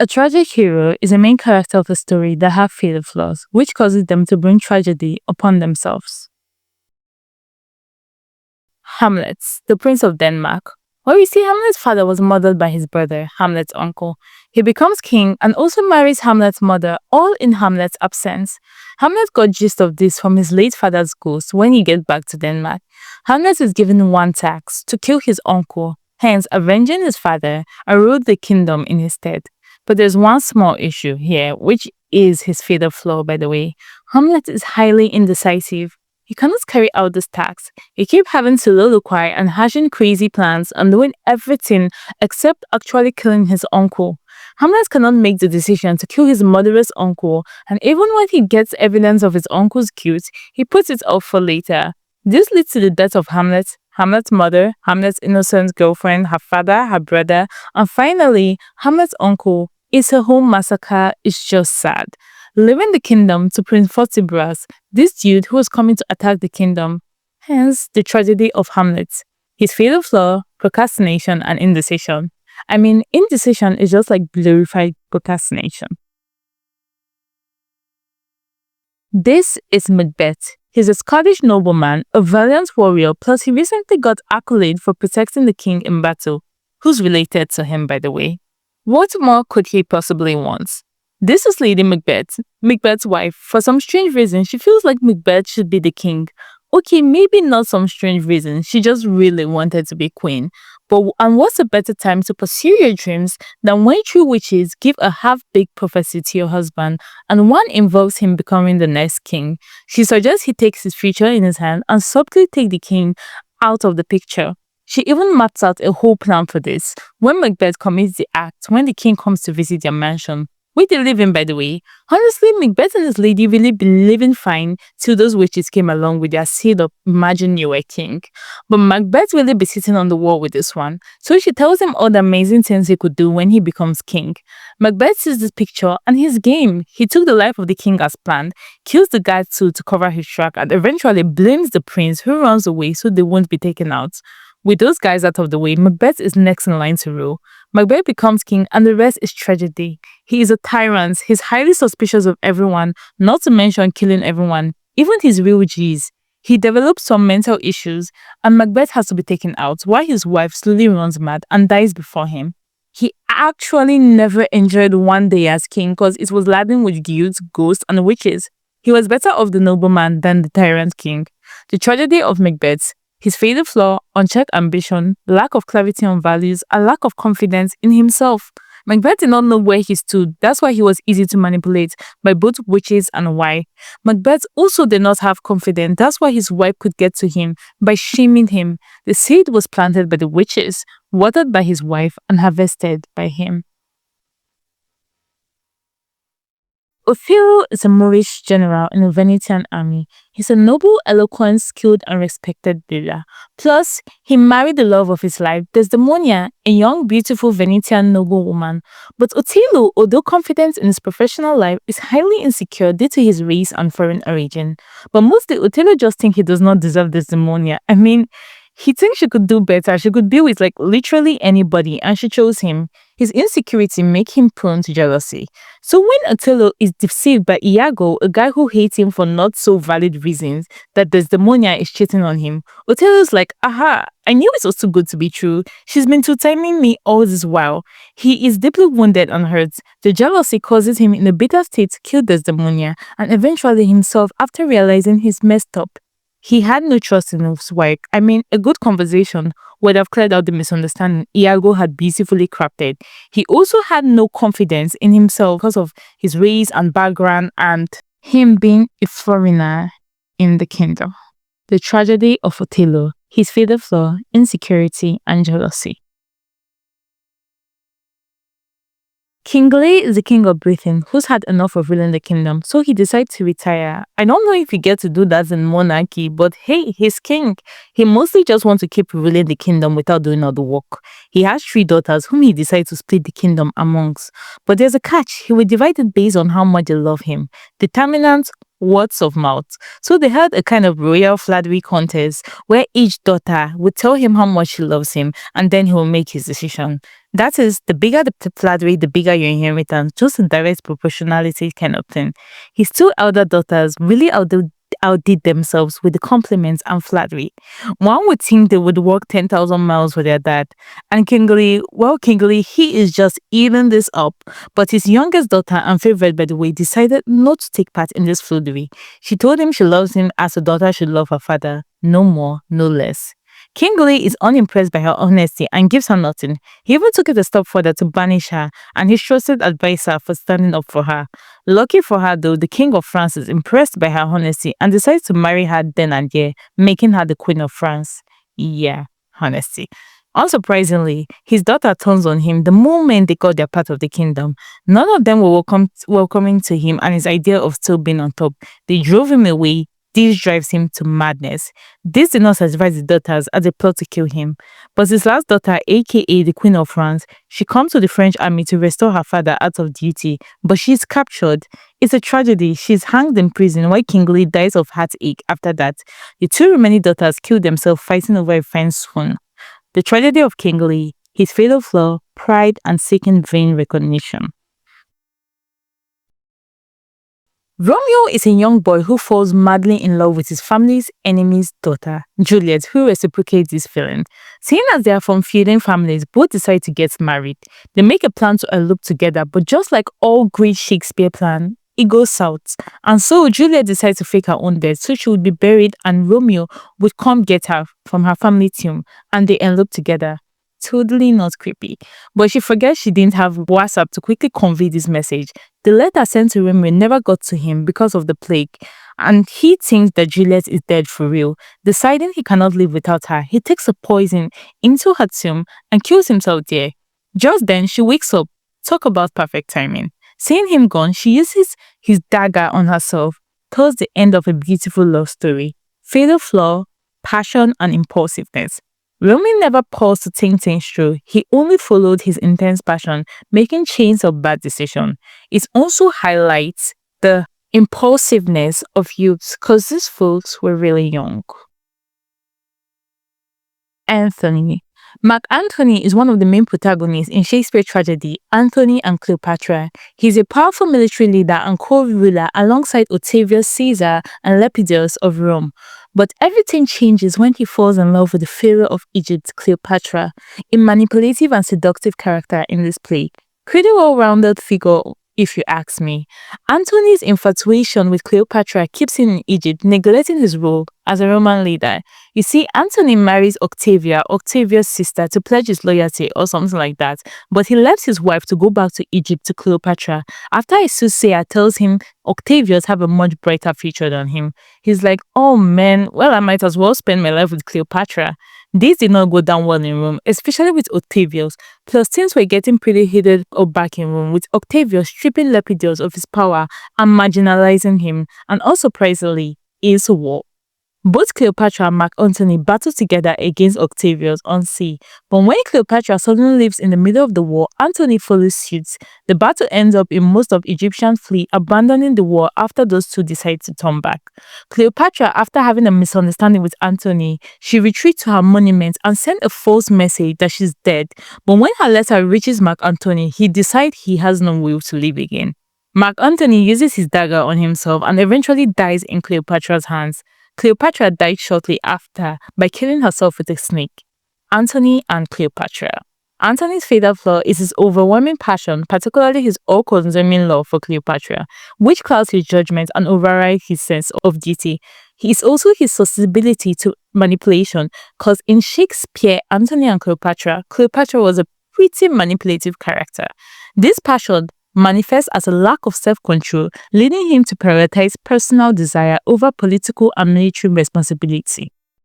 A tragic hero is a main character of a story that have fatal flaws, which causes them to bring tragedy upon themselves. Hamlet, the Prince of Denmark. Well, you see, Hamlet's father was murdered by his brother, Hamlet's uncle. He becomes king and also marries Hamlet's mother, all in Hamlet's absence. Hamlet got gist of this from his late father's ghost when he gets back to Denmark. Hamlet is given one task, to kill his uncle, hence avenging his father and rule the kingdom in his stead. But there's one small issue here, which is his fatal flaw, by the way. Hamlet is highly indecisive. He cannot carry out this task. He keeps having soliloquy and hashing crazy plans and doing everything except actually killing his uncle. Hamlet cannot make the decision to kill his murderous uncle, and even when he gets evidence of his uncle's guilt, he puts it off for later. This leads to the death of Hamlet, Hamlet's mother, Hamlet's innocent girlfriend, her father, her brother, and finally, Hamlet's uncle. It's a whole massacre. It's just sad. Leaving the kingdom to Prince Fortibras, this dude who was coming to attack the kingdom. Hence, the tragedy of Hamlet. His fatal flaw, procrastination and indecision. I mean, indecision is just like glorified procrastination. This is Macbeth. He's a Scottish nobleman, a valiant warrior, plus he recently got accolade for protecting the king in battle, who's related to him, by the way. What more could he possibly want? This is Lady Macbeth, Macbeth's wife. For some strange reason, she feels like Macbeth should be the king. Okay, maybe not some strange reason, she just really wanted to be queen. And what's a better time to pursue your dreams than when true witches give a half-baked prophecy to your husband and one involves him becoming the next king. She suggests he takes his future in his hand and subtly take the king out of the picture. She even maps out a whole plan for this. When Macbeth commits the act, when the king comes to visit their mansion, where they live in, by the way. Honestly, Macbeth and his lady really been living fine till those witches came along with their seed of imagine you were king. But Macbeth really be sitting on the wall with this one. So she tells him all the amazing things he could do when he becomes king. Macbeth sees this picture and he's game. He took the life of the king as planned, kills the guard too to cover his track, and eventually blames the prince who runs away so they won't be taken out. With those guys out of the way, Macbeth is next in line to rule. Macbeth becomes king and the rest is tragedy. He is a tyrant, he's highly suspicious of everyone, not to mention killing everyone, even his real G's. He develops some mental issues and Macbeth has to be taken out while his wife slowly runs mad and dies before him. He actually never enjoyed one day as king because it was laden with guilt, ghosts and witches. He was better off the nobleman than the tyrant king. The tragedy of Macbeth. His fatal flaw, unchecked ambition, lack of clarity on values, and lack of confidence in himself. Macbeth did not know where he stood, that's why he was easy to manipulate by both witches and wife. Macbeth also did not have confidence, that's why his wife could get to him by shaming him. The seed was planted by the witches, watered by his wife, and harvested by him. Othello is a Moorish general in the Venetian army. He's a noble, eloquent, skilled, and respected leader. Plus, he married the love of his life, Desdemona, a young, beautiful Venetian noblewoman. But Othello, although confident in his professional life, is highly insecure due to his race and foreign origin. But mostly, Othello just thinks he does not deserve Desdemona. I mean, he thinks she could do better. She could be with literally anybody and she chose him. His insecurity makes him prone to jealousy. So when Othello is deceived by Iago, a guy who hates him for not so valid reasons, that Desdemona is cheating on him, Othello's like, aha, I knew it was too good to be true. She's been two-timing me all this while. He is deeply wounded and hurt. The jealousy causes him in a bitter state to kill Desdemona and eventually himself after realizing he's messed up. He had no trust in his wife. I mean, a good conversation would have cleared out the misunderstanding Iago had beautifully crafted. He also had no confidence in himself because of his race and background and him being a foreigner in the kingdom. The tragedy of Othello, his fatal flaw, insecurity, and jealousy. King Lear is the king of Britain who's had enough of ruling the kingdom, so he decides to retire. I don't know if you get to do that in monarchy, but hey, he's king. He mostly just wants to keep ruling the kingdom without doing all the work. He has 3 daughters whom he decides to split the kingdom amongst. But there's a catch, he will divide it based on how much they love him. Determinant words of mouth. So they had a kind of royal flattery contest where each daughter would tell him how much she loves him and then he will make his decision. That is, the bigger the flattery, the bigger your inheritance, just a direct proportionality kind of thing. His two elder daughters really outdid themselves with the compliments and flattery. One would think they would walk 10,000 miles for their dad. And Kingsley, he is just eating this up. But his youngest daughter, and favorite by the way, decided not to take part in this foolery. She told him she loves him as a daughter should love her father. No more, no less. Kingsley is unimpressed by her honesty and gives her nothing. He even took it a step further to banish her and his trusted advisor for standing up for her. Lucky for her though, the King of France is impressed by her honesty and decides to marry her then and there, making her the Queen of France. Yeah, honesty. Unsurprisingly, his daughter turns on him the moment they got their part of the kingdom. None of them were welcoming to him and his idea of still being on top. They drove him away. This drives him to madness. This did not satisfy his daughters as they plot to kill him. But his last daughter, aka the Queen of France, she comes to the French army to restore her father out of duty, but she is captured. It's a tragedy. She's hanged in prison while Kingsley dies of heartache after that. The two remaining daughters kill themselves fighting over a fine swoon. The tragedy of Kingsley, his fatal flaw, pride, and seeking vain recognition. Romeo is a young boy who falls madly in love with his family's enemy's daughter, Juliet, who reciprocates this feeling. Seeing as they are from feuding families, both decide to get married. They make a plan to elope together, but just like all great Shakespeare plans, it goes south. And so Juliet decides to fake her own death so she would be buried and Romeo would come get her from her family tomb and they elope together. Totally not creepy. But she forgets she didn't have WhatsApp to quickly convey this message. The letter sent to Romeo never got to him because of the plague, and he thinks that Juliet is dead for real. Deciding he cannot live without her, he takes a poison into her tomb and kills himself there. Just then, she wakes up. Talk about perfect timing. Seeing him gone, she uses his dagger on herself, towards the end of a beautiful love story. Fatal flaw, passion, and impulsiveness. Romeo never paused to think things through. He only followed his intense passion, making chains of bad decisions. It also highlights the impulsiveness of youths because these folks were really young. Antony. Mark Antony is one of the main protagonists in Shakespeare tragedy Antony and Cleopatra. He's a powerful military leader and co-ruler alongside Octavius Caesar and Lepidus of Rome. But everything changes when he falls in love with the pharaoh of Egypt, Cleopatra, a manipulative and seductive character in this play. Pretty well-rounded figure, if you ask me. Antony's infatuation with Cleopatra keeps him in Egypt, neglecting his role as a Roman leader. You see, Antony marries Octavia, Octavia's sister, to pledge his loyalty or something like that. But he left his wife to go back to Egypt to Cleopatra. After a soothsayer tells him Octavius have a much brighter future than him, he's like, oh man, well I might as well spend my life with Cleopatra. This did not go down well in Rome, especially with Octavius. Plus, things were getting pretty heated up back in Rome, with Octavius stripping Lepidus of his power and marginalizing him, and unsurprisingly, is a war. Both Cleopatra and Mark Antony battle together against Octavius on sea, but when Cleopatra suddenly lives in the middle of the war, Antony follows suit. The battle ends up in most of Egyptian fleet abandoning the war after those two decide to turn back. Cleopatra, after having a misunderstanding with Antony, she retreats to her monument and sends a false message that she's dead, but when her letter reaches Mark Antony, he decides he has no will to live again. Mark Antony uses his dagger on himself and eventually dies in Cleopatra's hands. Cleopatra died shortly after by killing herself with a snake. Antony and Cleopatra. Antony's fatal flaw is his overwhelming passion, particularly his all-consuming love for Cleopatra, which clouds his judgment and overrides his sense of duty. He is also his susceptibility to manipulation, because in Shakespeare, Antony and Cleopatra was a pretty manipulative character. This passion manifests as a lack of self-control, leading him to prioritize personal desire over political and military responsibility.